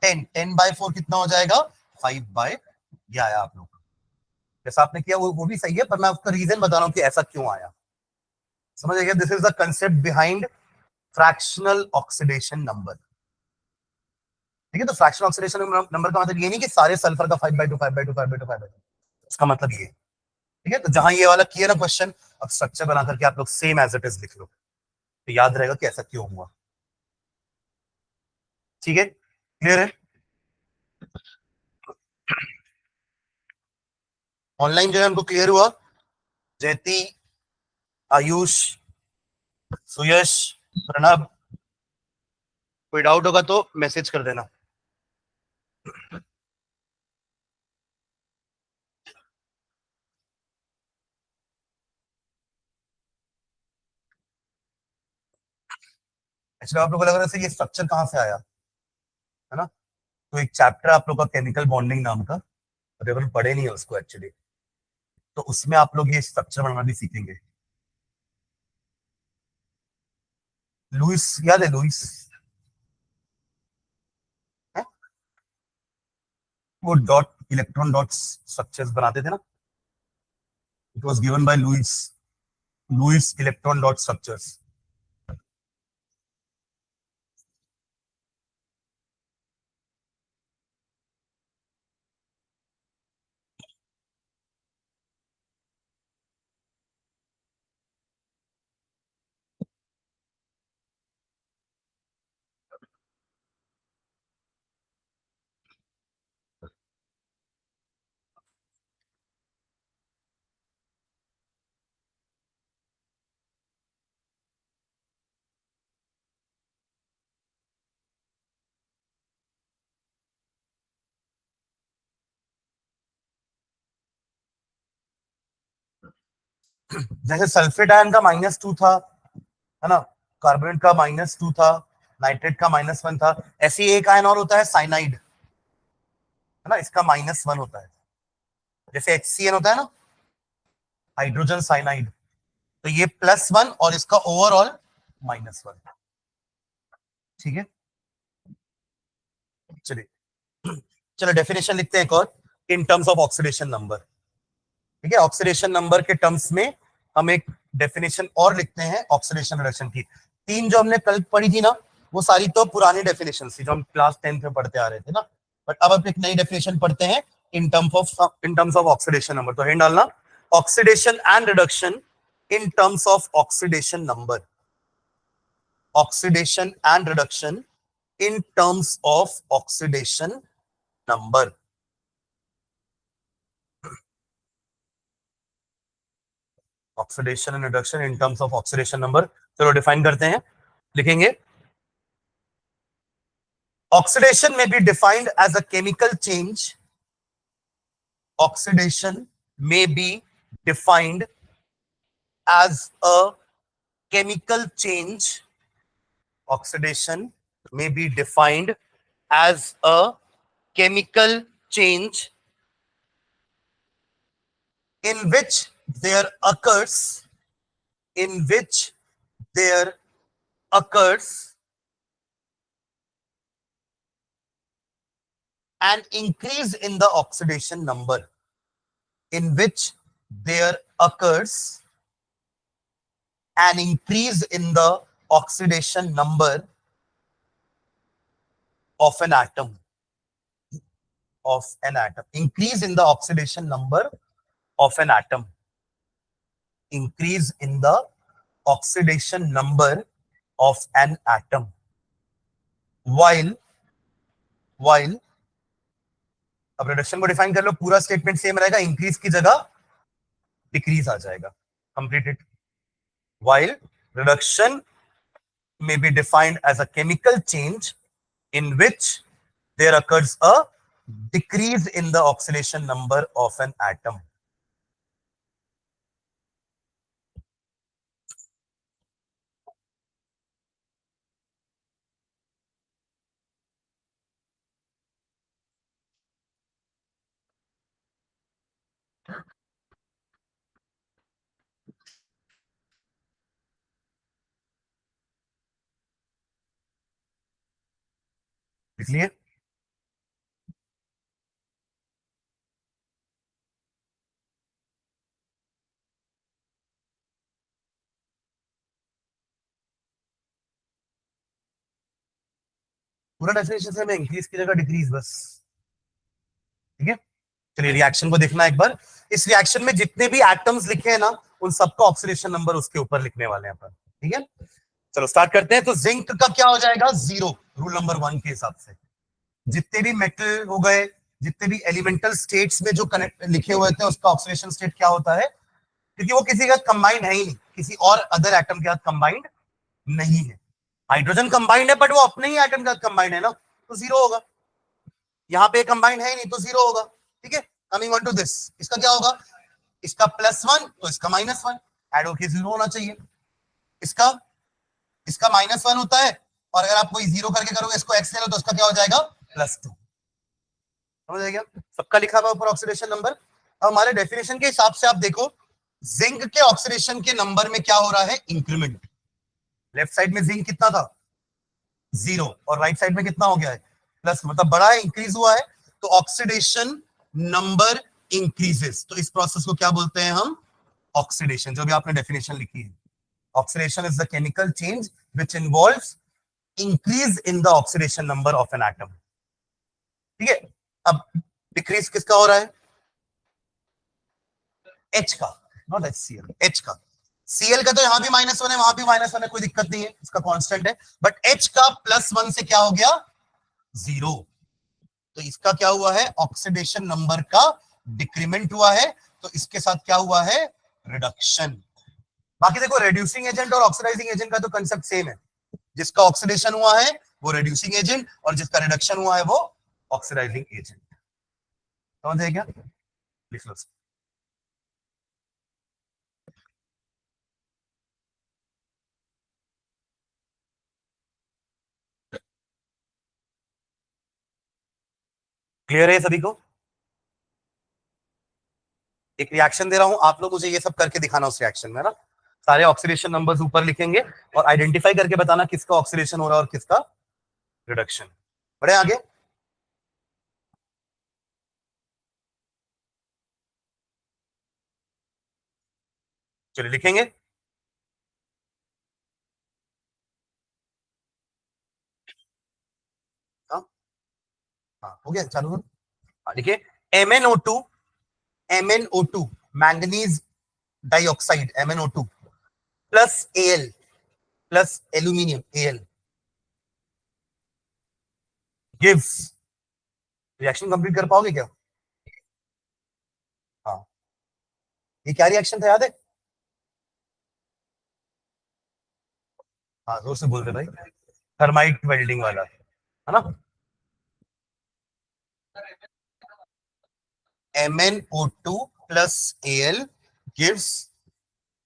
10, 10/4 कितना हो जाएगा, 5/, ये आया आप लोग जैसा आपने किया वो भी सही है, पर मैं उसका रीजन बता रहा हूं कि ऐसा क्यों आया। समझ गया, this is the concept behind fractional oxidation number. ठीक है, तो फ्रैक्शनल ऑक्सीडेशन नंबर का मतलब ये नहीं कि सारे सल्फर का 5/2 5/2 5/2 5/2, इसका मतलब ये। ठीक है, तो जहां ये वाला किया ना क्वेश्चन, अब स्ट्रक्चर बना करके आप लोग सेम एज इट इज लिख लो, तो याद रहेगा कि ऐसा क्यों हुआ। ठीक है, क्लियर है। ऑनलाइन जो है उनको क्लियर हुआ, जयती, आयुष, सुयश, प्रणब, कोई डाउट होगा तो मैसेज कर देना। एक्चुअली आप लोगों को लग रहा है ये स्ट्रक्चर कहां से आया है ना, तो एक चैप्टर आप लोग का केमिकल बॉन्डिंग नाम का, अगर पढ़े नहीं है उसको एक्चुअली, तो उसमें आप लोग ये स्ट्रक्चर बनाना भी सीखेंगे। लुइस याद है, लुइस है? वो डॉट इलेक्ट्रॉन डॉट स्ट्रक्चर्स बनाते थे ना, it was given by Lewis, Lewis electron dot structures. जैसे सल्फेट आयन का -2 था, है ना, कार्बोनेट का -2 था, नाइट्रेट का -1 था, ऐसे ही एक आयन और होता है साइनाइड, है ना, इसका -1 होता है। जैसे HCN होता है ना, हाइड्रोजन साइनाइड, तो ये +1 और इसका ओवरऑल -1। ठीक है, चलिए चलो डेफिनेशन लिखते हैं एक और, इन टर्म्स ऑफ ऑक्सीडेशन नंबर। ठीक है, ऑक्सीडेशन नंबर के टर्म्स में हम एक डेफिनेशन और लिखते हैं ऑक्सीडेशन रिडक्शन की। 3 जो हमने कल पढ़ी थी ना, वो सारी तो पुरानी डेफिनेशन थी जो हम क्लास 10th में पढ़ते आ रहे थे ना, बट अब आप एक नई डेफिनेशन पढ़ते हैं in terms of oxidation number. तो हेड डालना oxidation and reduction in terms of oxidation number, oxidation and reduction in terms of oxidation number. Oxidation and reduction in terms of oxidation number, चलो define करते हैं, लिखेंगे oxidation में be defined as a chemical change, oxidation may be defined as a chemical change. Oxidation may be defined as a chemical change in which there occurs, in which there occurs an increase in the oxidation number, in which there occurs an increase in the oxidation number of an atom, of an atom, increase in the oxidation number of an atom, increase in the oxidation number of an atom, while अब reduction को define कर लो, पूरा statement same रहेगा, increase की जगह decrease आ जाएगा, complete it. while reduction may be defined as a chemical change in which there occurs a decrease in the oxidation number of an atom. इसलिए पूरा डेफिनेशन से मैं इंक्रीज की जगह डिक्रीज बस, ठीक है। चलिए रिएक्शन को देखना एक बार। इस रिएक्शन में जितने भी एटम्स लिखे हैं ना, उन सबका ऑक्सीडेशन नंबर उसके ऊपर लिखने वाले हैं अपन, ठीक है। चलो स्टार्ट करते हैं। तो जिंक का क्या हो जाएगा, 0, रूल नंबर 1 के हिसाब से। जितने भी मेटल हो गए, जितने भी एलिमेंटल स्टेट्स में जो कनेक्ट लिखे हुए थे, उसका ऑक्सीडेशन स्टेट क्या होता है, क्योंकि वो किसी का कंबाइंड है ही नहीं, किसी और अदर एटम के साथ कंबाइंड नहीं है। हाइड्रोजन कंबाइंड है बट वो अपने ही एटम के साथ कंबाइंड है ना, तो 0 होगा। यहाँ पे कंबाइंड है ही नहीं तो 0 होगा, ठीक है। कमिंग ऑन टू दिस, इसका क्या होगा, इसका +1 तो इसका -1, एड होके 0 होना चाहिए। इसका इसका -1 होता है, और अगर आप कोई 0 करके करोगे इसको x ले लो तो इसका क्या हो जाएगा, +2। समझ आएगा, सबका लिखा हुआ ऊपर ऑक्सीडेशन नंबर। अब हमारे डेफिनेशन के हिसाब से आप देखो, जिंक के ऑक्सीडेशन के नंबर में क्या हो रहा है, इंक्रीमेंट। लेफ्ट साइड में जिंक कितना था, 0, और राइट साइड में कितना हो गया है, प्लस, मतलब बड़ा है, इंक्रीज हुआ है, तो ऑक्सीडेशन नंबर इंक्रीजेस। तो इस प्रोसेस को क्या बोलते हैं हम, ऑक्सीडेशन, जो भी आपने डेफिनेशन लिखी है। Oxidation is the chemical change which involves increase in the oxidation number of an atom, ठीक है। अब डिक्रीज किसका हो रहा है, H का, नॉट HCl, H का। Cl का तो यहां भी -1 है, वहां भी -1 है, कोई दिक्कत नहीं है, इसका कांस्टेंट है। बट H का +1 से क्या हो गया, 0। तो इसका क्या हुआ है, ऑक्सीडेशन नंबर का डिक्रीमेंट हुआ है, तो इसके साथ क्या हुआ है, रिडक्शन। बाकी देखो, रेड्यूसिंग एजेंट और ऑक्सीडाइजिंग एजेंट का तो कंसेप्ट सेम है। जिसका ऑक्सीडेशन हुआ है वो रेड्यूसिंग एजेंट, और जिसका रिडक्शन हुआ है वो ऑक्सीडाइजिंग एजेंट। समझ क्या, लिख लो। क्लियर है सभी को। एक रिएक्शन दे रहा हूं, आप लोग मुझे ये सब करके दिखाना उस रिएक्शन में ना। सारे ऑक्सीडेशन नंबर्स ऊपर लिखेंगे और आइडेंटिफाई करके बताना किसका ऑक्सीडेशन हो रहा है और किसका रिडक्शन। बढ़े आगे। चलिए लिखेंगे। हाँ, हाँ हो गया, चालू करो। हाँ, देखिए MnO2, MnO2 manganese dioxide MnO2 plus Al plus aluminium Al gives, reaction complete कर पाओगे क्या? हाँ, ये क्या रिएक्शन था याद है? हाँ जोर से बोल रहे भाई, थर्माइट वेल्डिंग वाला है ना। MnO2 plus Al gives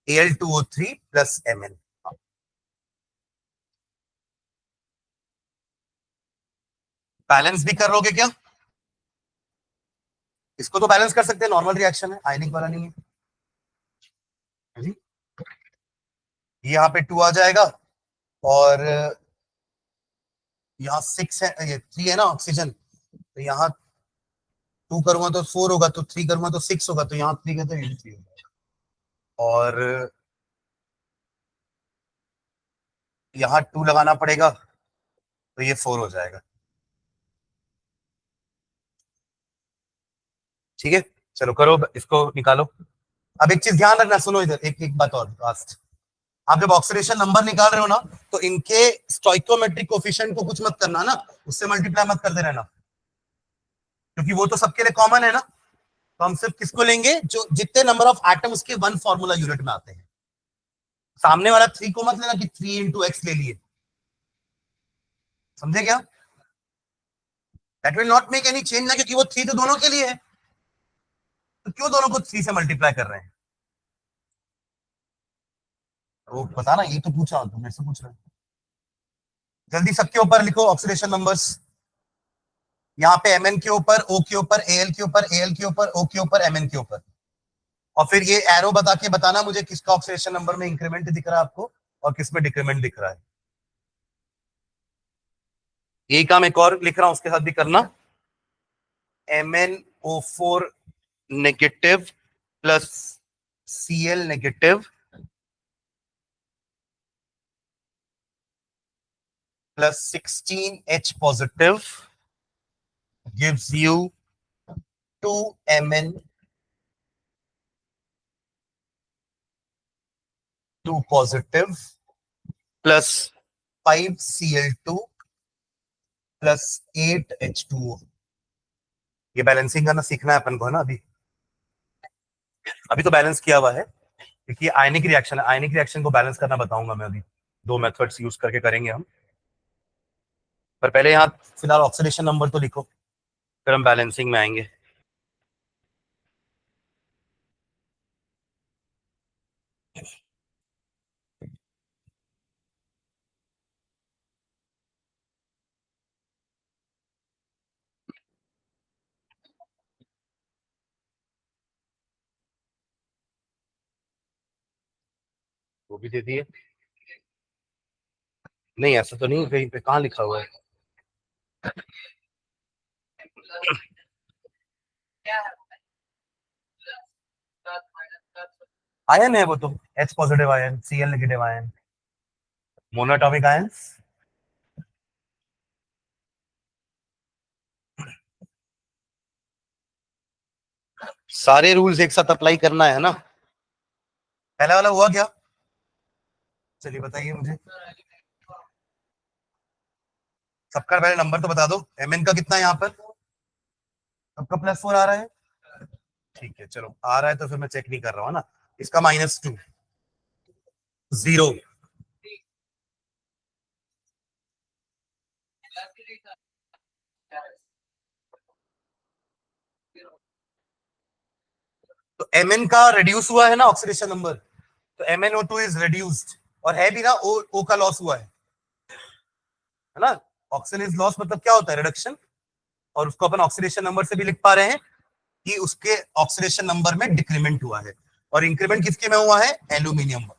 Al2O3 plus Mn। Balance भी कर लोगे क्या? इसको तो बैलेंस कर सकते हैं, नॉर्मल रिएक्शन है, आयनिक वाला नहीं है जी। यहाँ पे 2 आ जाएगा और यहाँ 6 है, ये 3 है ना ऑक्सीजन, तो यहाँ 2 करूंगा तो 4 होगा, तो 3 करूंगा तो 6 होगा, तो यहाँ 3 का तो 3 होगा, और यहाँ 2 लगाना पड़ेगा, तो ये 4 हो जाएगा। ठीक है, चलो करो इसको निकालो। अब एक चीज ध्यान रखना, सुनो इधर, एक एक बात और लास्ट। आप जब ऑक्सीडेशन नंबर निकाल रहे हो ना, तो इनके स्टोइकोमेट्रिक कोफिशिएंट को कुछ मत करना ना, उससे मल्टीप्लाई मत कर दे रहना, क्योंकि वो तो सबके लिए कॉमन है ना। तो हम सिर्फ किसको लेंगे, जो जितने नंबर ऑफ एटम्स के वन फॉर्मूला यूनिट में आते हैं। सामने वाला 3 को मत लेना कि 3 × X ले लिए, समझे क्या? That will not make any change ना, क्योंकि वो 3 तो दोनों के लिए है, तो क्यों दोनों को 3 से मल्टीप्लाई कर रहे हैं? वो पता ना, ये तो पूछा तो मेरे से पूछ रहे हैं। जल्दी सबके ऊपर लिखो ऑक्सीडेशन नंबर्स। यहाँ पे Mn के ऊपर, O के ऊपर, Al के ऊपर, Al के ऊपर, O के ऊपर, Mn के ऊपर, और फिर ये एरो बता के बताना मुझे किसका ऑक्सीडेशन नंबर में इंक्रीमेंट दिख रहा है आपको और किसमें डिक्रीमेंट दिख रहा है। यही काम एक और लिख रहा हूं, उसके साथ भी करना। MnO4 negative plus Cl negative plus 16H positive gives you 2Mn2 positive plus 5Cl2 plus 8H2O। ये बैलेंसिंग करना सीखना है अपन को, है ना। अभी अभी तो बैलेंस किया हुआ है, क्योंकि आयनिक रिएक्शन है, आयनिक रिएक्शन को बैलेंस करना बताऊंगा मैं अभी, 2 मेथड्स यूज करके करेंगे हम। पर पहले यहाँ फिलहाल ऑक्सीडेशन नंबर तो लिखो, फिर हम बैलेंसिंग में आएंगे। वो भी दे दिए। नहीं ऐसा तो नहीं, कहीं पे कहाँ लिखा हुआ है? आयन है वो तो, H positive ion, Cl negative ion, monoatomic ions. सारे रूल्स एक साथ अप्लाई करना है ना। पहला वाला हुआ क्या? चलिए बताइए मुझे, सबका पहले नंबर तो बता दो। Mn का कितना है यहाँ पर? सबका +4 आ रहा है। ठीक है चलो, आ रहा है तो फिर मैं चेक नहीं कर रहा हूँ ना। इसका -2, 0। तो Mn का रिड्यूस हुआ है ना ऑक्सीडेशन नंबर, तो MnO2 इज रिड्यूस्ड, और है भी ना, O का लॉस हुआ है ना। ऑक्सीजन इज लॉस मतलब क्या होता है? रिडक्शन। और उसको अपन ऑक्सीडेशन नंबर से भी लिख पा रहे हैं कि उसके ऑक्सीडेशन नंबर में डिक्रीमेंट हुआ है, और इंक्रीमेंट किसके में हुआ है? एल्यूमिनियम में।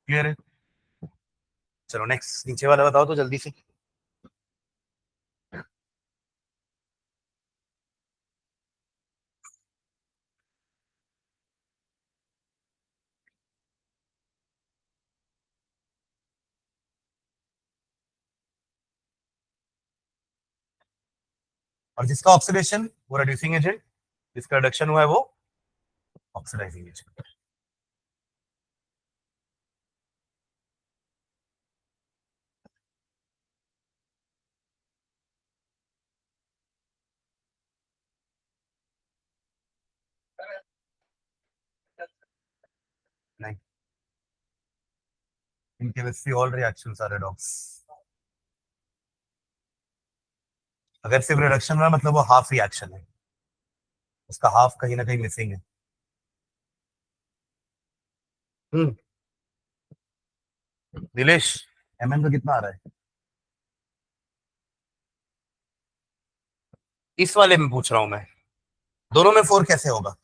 क्लियर है? चलो नेक्स्ट, नीचे वाला बताओ तो जल्दी से। और जिसका ऑक्सीडेशन वो रिड्यूसिंग एजेंट, जिसका रिडक्शन हुआ है वो ऑक्सीडाइजिंग एजेंट। नहीं, in chemistry all reactions are redox. अगर सिर्फ रिडक्शन हुआ मतलब वो हाफ रिएक्शन है, उसका हाफ कहीं ना कहीं मिसिंग है। हम्म। दिलेश, एमएन का कितना आ रहा है इस वाले में पूछ रहा हूं मैं, दोनों में 4 कैसे होगा?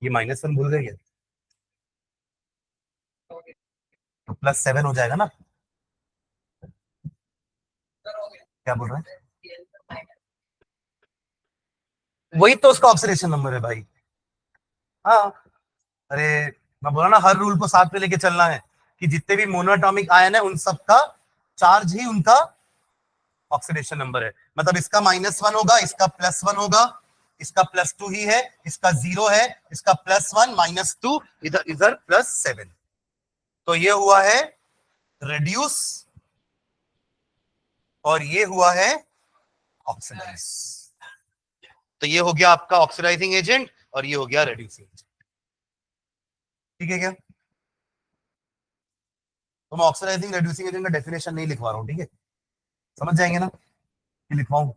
ये -1 भूल गई है तो +7 हो जाएगा ना? क्या बोल रहे हैं? वही तो उसका ऑक्सीडेशन नंबर है भाई। हाँ, अरे मैं बोला ना, हर रूल को साथ में लेके चलना है कि जितने भी मोनोएटॉमिक आयन है उन सबका चार्ज ही उनका ऑक्सीडेशन नंबर है। मतलब इसका -1 होगा, इसका +1 होगा, इसका +2 ही है, इसका 0 है, इसका +1 -2, इधर इधर +7। तो ये हुआ है रेड्यूस और ये हुआ है ऑक्सीडाइज। तो ये हो गया आपका ऑक्सीडाइजिंग एजेंट और ये हो गया रेड्यूसिंग एजेंट। ठीक है क्या? तो मैं ऑक्सीडाइजिंग रेड्यूसिंग एजेंट का डेफिनेशन नहीं लिखवा रहा हूं, ठीक है? समझ जाएंगे ना कि लिखवाऊं?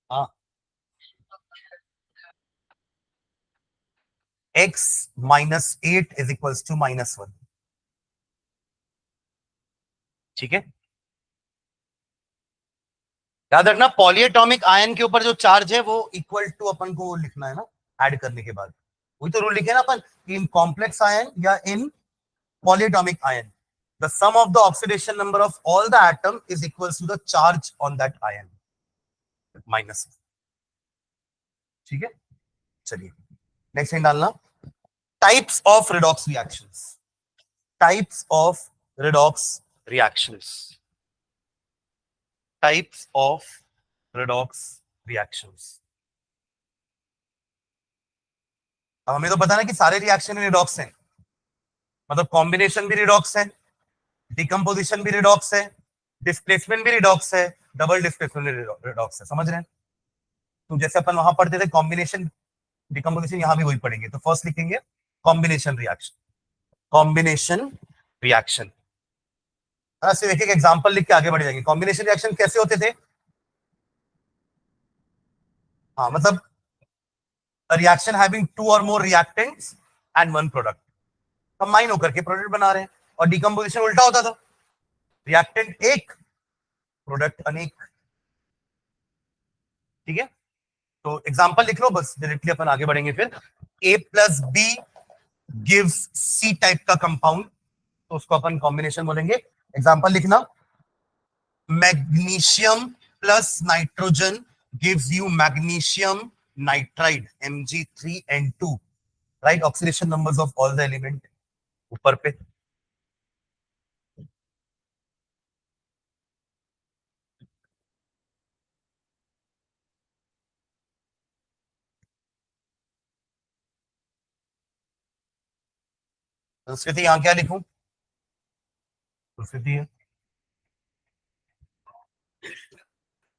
हाँ, x -8 इज इक्वल्स टू -1। ठीक है, याद रखना पॉलीएटॉमिक आयन के ऊपर जो चार्ज है वो इक्वल टू अपन को लिखना है ना, ऐड करने के बाद। वही तो रूल लिखे ना अपन, इन कॉम्प्लेक्स आयन या in polyatomic ion the sum of the oxidation number of all the atom is equals to the charge on that ion minus. ठीक है, चलिए नेक्स्ट हिंट डालना। Types of redox reactions, types of redox reactions, types of redox reactions. अब हमें तो पता ना कि सारे रिएक्शन रिडॉक्स हैं, मतलब कॉम्बिनेशन भी रिडॉक्स है, डिकम्पोजिशन भी रिडॉक्स है, डिस्प्लेसमेंट भी रिडॉक्स है, डबल डिस्प्लेसमेंट भी रिडॉक्स है। समझ रहे हैं? तो जैसे अपन वहां पढ़ते थे कॉम्बिनेशन डिकम्पोजिशन, यहां भी वही पढ़ेंगे। तो फर्स्ट लिखेंगे कॉम्बिनेशन रिएक्शन, कॉम्बिनेशन रिएक्शन। सिर्फ एक एक एग्जांपल लिख के आगे बढ़ जाएंगे। कॉम्बिनेशन रिएक्शन कैसे होते थे? हाँ, मतलब रिएक्शन हैविंग 2 और more reactants and 1 product, combine होकर के प्रोडक्ट बना रहे हैं। और डिकम्पोजिशन उल्टा होता था, रिएक्टेंट एक, प्रोडक्ट अनेक। ठीक है, तो एग्जांपल लिख लो बस, डायरेक्टली अपन आगे बढ़ेंगे। फिर A+B गिव्स C टाइप का कंपाउंड, तो उसको अपन कॉम्बिनेशन बोलेंगे। एग्जांपल लिखना, magnesium plus nitrogen gives you magnesium nitride Mg3N2। Right, oxidation numbers of all the element ऊपर पे। संस्कृति यहां क्या लिखूं? संस्कृति है,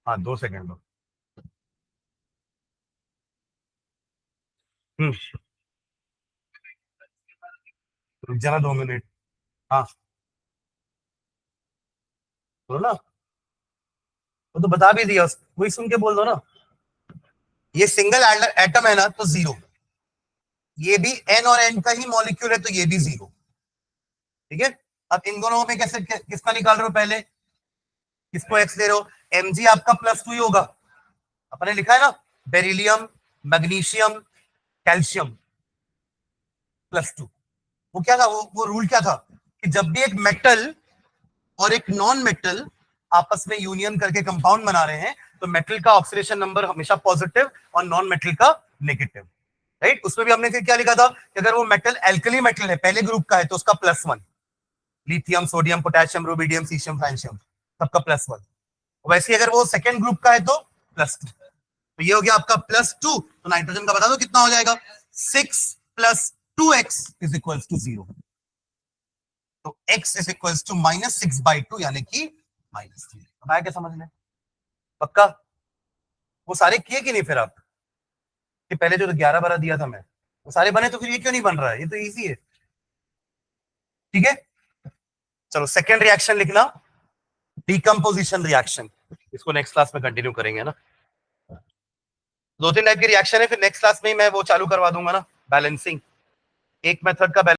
हाँ 2 सेकंड दो। हम्म, रुक जाना 2 मिनट। हाँ, बोलो ना, वो तो बता भी दिया, वही सुन के बोल दो ना। ये सिंगल एटम है ना, तो 0। ये भी N और N का ही मॉलिक्यूल है, तो ये भी 0। ठीक है, अब इन दोनों में कैसे किसका निकाल रहे हो? पहले किसको x दे रहे हो? Mg आपका +2 ही होगा। अपने लिखा है ना, बेरिलियम, मैग्नीशियम, कैल्शियम +2। वो क्या था, वो रूल क्या था कि जब भी एक मेटल और एक नॉन मेटल आपस में यूनियन करके कंपाउंड बना रहे हैं तो मेटल का ऑक्सीडेशन नंबर हमेशा पॉजिटिव और नॉन मेटल का नेगेटिव, राइट। उसमें भी हमने फिर क्या लिखा था कि अगर वो मेटल एल्कली मेटल है, पहले ग्रुप का है, तो उसका +1, lithium, sodium, potassium, rubidium, caesium, francium, सबका +1। वैसे ही अगर वो सेकेंड ग्रुप का है तो +2। तो ये हो गया आपका +2। तो नाइट्रोजन का बता दो कितना हो जाएगा, 6 + 2x = 0। तो x = -6/2 यानी कि -3। अब आया क्या समझ में? पक्का? वो सारे किए कि नहीं फिर आप, कि पहले जो 11-12 दिया था मैं, वो सारे बने, तो फिर ये क्यों नहीं बन रहा है? ये तो इजी है। ठीक है, चलो सेकेंड रिएक्शन लिखना, डिकम्पोजिशन रिएक्शन। इसको नेक्स्ट क्लास में कंटिन्यू करेंगे ना। 2-3 टाइप की रिएक्शन है, फिर नेक्स्ट क्लास में मैं वो चालू करवा दूंगा ना, बैलेंसिंग। एक मेथड का